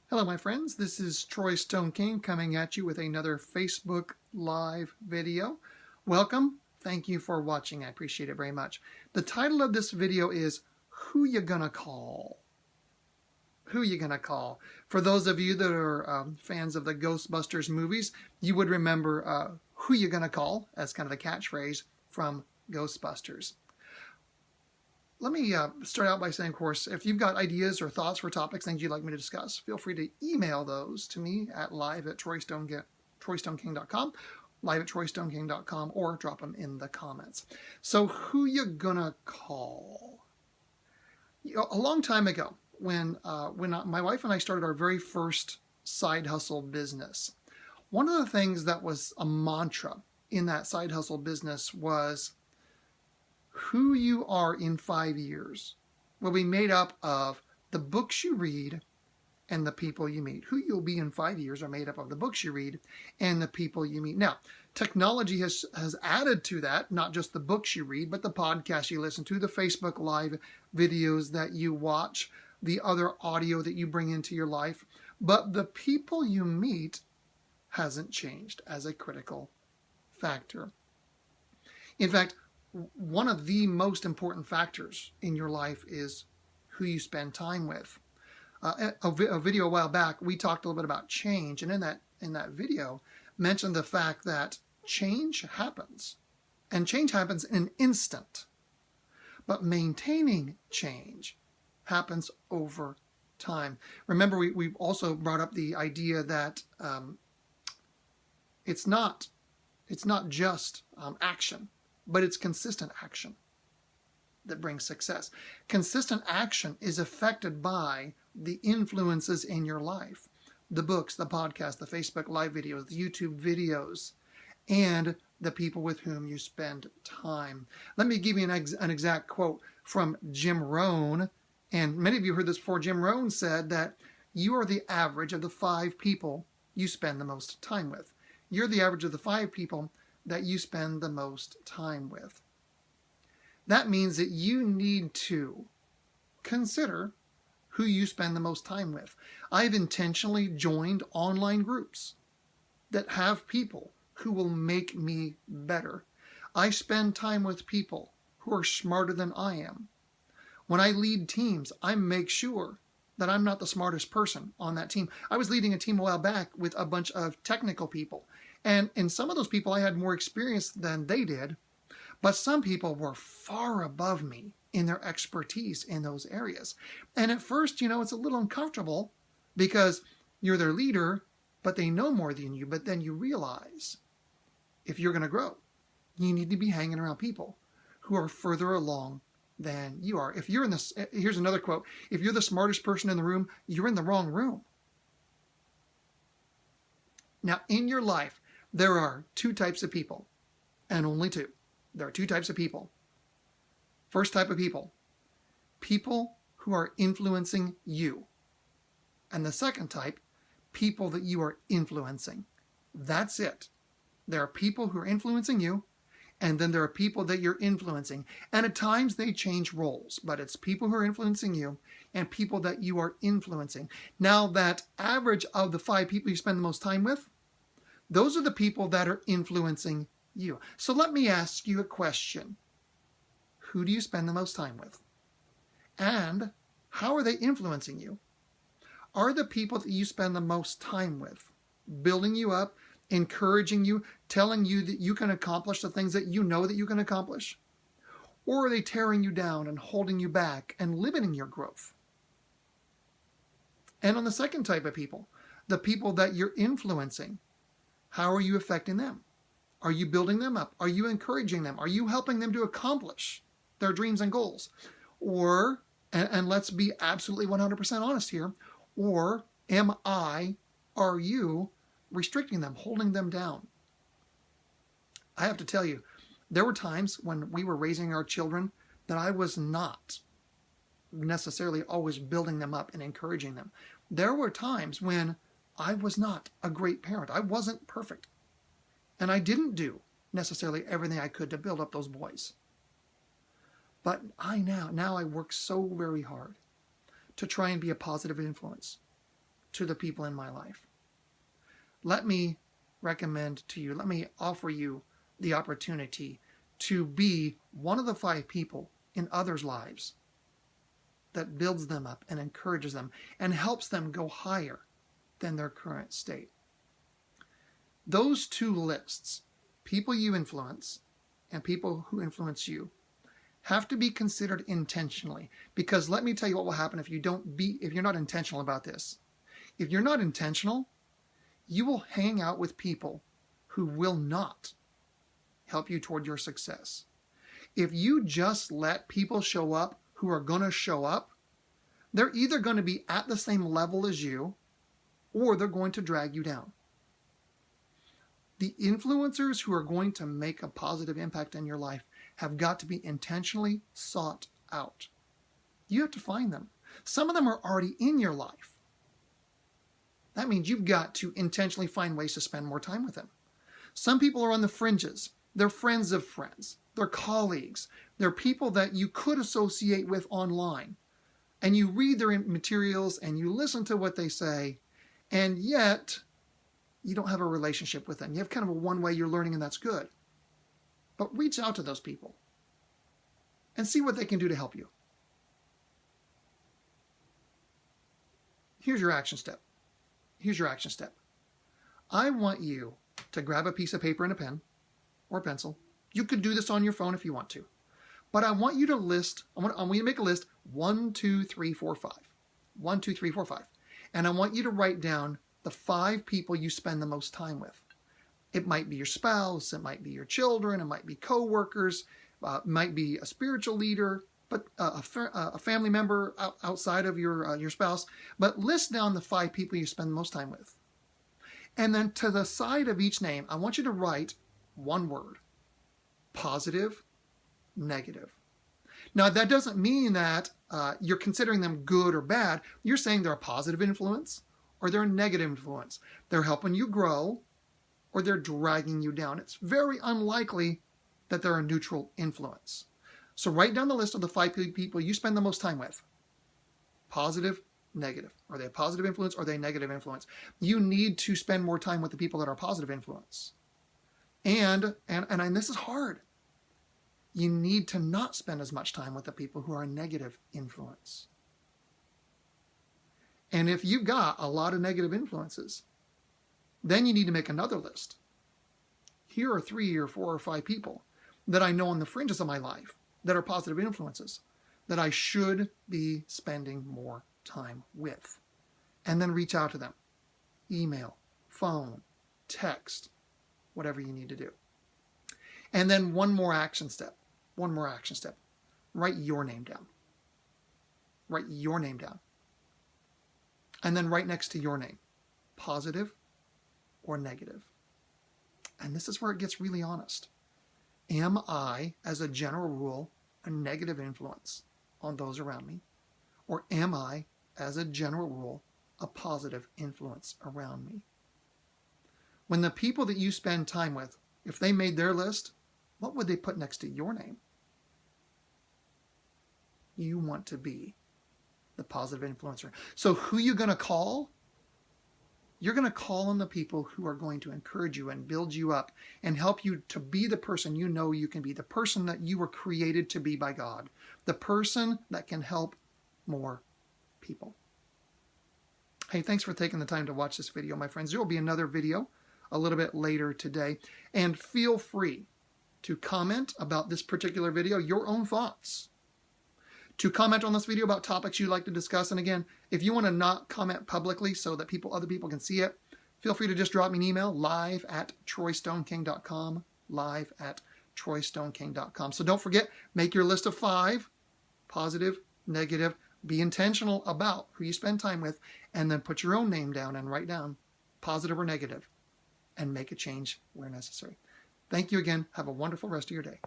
Hello, my friends. This is Troy Stone King coming at you with another Facebook Live video. Welcome. Thank you for watching. I appreciate it very much. The title of this video is Who You Gonna Call? Who You Gonna Call? For those of you that are fans of the Ghostbusters movies, you would remember Who You Gonna Call as kind of the catchphrase from Ghostbusters. Let me start out by saying, of course, if you've got ideas or thoughts for topics, things you'd like me to discuss, feel free to email those to me at live@troystoneking.com, live@troystoneking.com, or drop them in the comments. So who you gonna call? A long time ago, when my wife and I started our very first side hustle business, one of the things that was a mantra in that side hustle business was who you are in 5 years will be made up of the books you read and the people you meet. Who you'll be in 5 years are made up of the books you read and the people you meet. Now, technology has added to that, not just the books you read, but the podcasts you listen to, the Facebook Live videos that you watch, the other audio that you bring into your life. But the people you meet hasn't changed as a critical factor. In fact, one of the most important factors in your life is who you spend time with. A video a while back, we talked a little bit about change, and in that video, mentioned the fact that change happens, and change happens in an instant. But maintaining change happens over time. Remember, we also brought up the idea that it's not just action, but it's consistent action that brings success. Consistent action is affected by the influences in your life. The books, the podcasts, the Facebook Live videos, the YouTube videos, and the people with whom you spend time. Let me give you an exact quote from Jim Rohn. And many of you heard this before. Jim Rohn said that you are the average of the 5 people you spend the most time with. You're the average of the 5 people that you spend the most time with. That means that you need to consider who you spend the most time with. I've intentionally joined online groups that have people who will make me better. I spend time with people who are smarter than I am. When I lead teams, I make sure that I'm not the smartest person on that team. I was leading a team a while back with a bunch of technical people. And in some of those people, I had more experience than they did, but some people were far above me in their expertise in those areas. And at first, it's a little uncomfortable because you're their leader, but they know more than you. But then you realize if you're going to grow, you need to be hanging around people who are further along than you are. If you're in this, here's another quote, if you're the smartest person in the room, you're in the wrong room. Now, in your life, there are 2 types of people, and only 2. There are 2 types of people. First type of people who are influencing you. And the second type, people that you are influencing. That's it. There are people who are influencing you, and then there are people that you're influencing. And at times they change roles, but it's people who are influencing you and people that you are influencing. Now, that average of the 5 people you spend the most time with, those are the people that are influencing you. So let me ask you a question. Who do you spend the most time with? And how are they influencing you? Are the people that you spend the most time with building you up, encouraging you, telling you that you can accomplish the things that you know that you can accomplish? Or are they tearing you down and holding you back and limiting your growth? And on the second type of people, the people that you're influencing, how are you affecting them? Are you building them up? Are you encouraging them? Are you helping them to accomplish their dreams and goals? Or, and let's be absolutely 100% honest here, or are you restricting them, holding them down? I have to tell you, there were times when we were raising our children that I was not necessarily always building them up and encouraging them. There were times when I was not a great parent. I wasn't perfect. And I didn't do necessarily everything I could to build up those boys. But now I work so very hard to try and be a positive influence, to the people in my life. Let me recommend to you, let me offer you the opportunity to be one of the 5 people in others' lives that builds them up and encourages them and helps them go higher than their current state. Those 2 lists, people you influence and people who influence you, have to be considered intentionally, because let me tell you what will happen if you're not intentional about this. If you're not intentional, you will hang out with people who will not help you toward your success. If you just let people show up who are going to show up, they're either going to be at the same level as you, or they're going to drag you down. The influencers who are going to make a positive impact in your life have got to be intentionally sought out. You have to find them. Some of them are already in your life. That means you've got to intentionally find ways to spend more time with them. Some people are on the fringes. They're friends of friends. They're colleagues. They're people that you could associate with online. And you read their materials and you listen to what they say, and yet you don't have a relationship with them. You have kind of a one-way you're learning, and that's good. But reach out to those people and see what they can do to help you. Here's your action step. I want you to grab a piece of paper and a pen or a pencil. You could do this on your phone if you want to. But I want you to list, I want you to make a list 1, 2, 3, 4, 5. 1, 2, 3, 4, 5. And I want you to write down the 5 people you spend the most time with. It might be your spouse, it might be your children, it might be coworkers, it might be a spiritual leader, but a family member outside of your spouse. But list down the 5 people you spend the most time with. And then to the side of each name, I want you to write one word: positive, negative. Now, that doesn't mean that you're considering them good or bad. You're saying they're a positive influence or they're a negative influence. They're helping you grow or they're dragging you down. It's very unlikely that they're a neutral influence. So write down the list of the 5 people you spend the most time with. Positive, negative. Are they a positive influence or are they a negative influence? You need to spend more time with the people that are a positive influence. And this is hard. You need to not spend as much time with the people who are a negative influence. And if you've got a lot of negative influences, then you need to make another list. Here are 3 or 4 or 5 people that I know on the fringes of my life that are positive influences that I should be spending more time with. And then reach out to them. Email, phone, text, whatever you need to do. And then one more action step. Write your name down. Write your name down. And then right next to your name, positive or negative. And this is where it gets really honest. Am I, as a general rule, a negative influence on those around me? Or am I, as a general rule, a positive influence around me? When the people that you spend time with, if they made their list, what would they put next to your name? You want to be the positive influencer. So who are you going to call? You're going to call on the people who are going to encourage you and build you up and help you to be the person you know you can be, the person that you were created to be by God, the person that can help more people. Hey, thanks for taking the time to watch this video, my friends. There will be another video a little bit later today. And feel free to comment about this particular video, your own thoughts. To comment on this video about topics you'd like to discuss. And again, if you want to not comment publicly so that other people can see it, feel free to just drop me an email, live@troystoneking.com, live@troystoneking.com. So don't forget, make your list of 5, positive, negative, be intentional about who you spend time with, and then put your own name down and write down positive or negative and make a change where necessary. Thank you again. Have a wonderful rest of your day.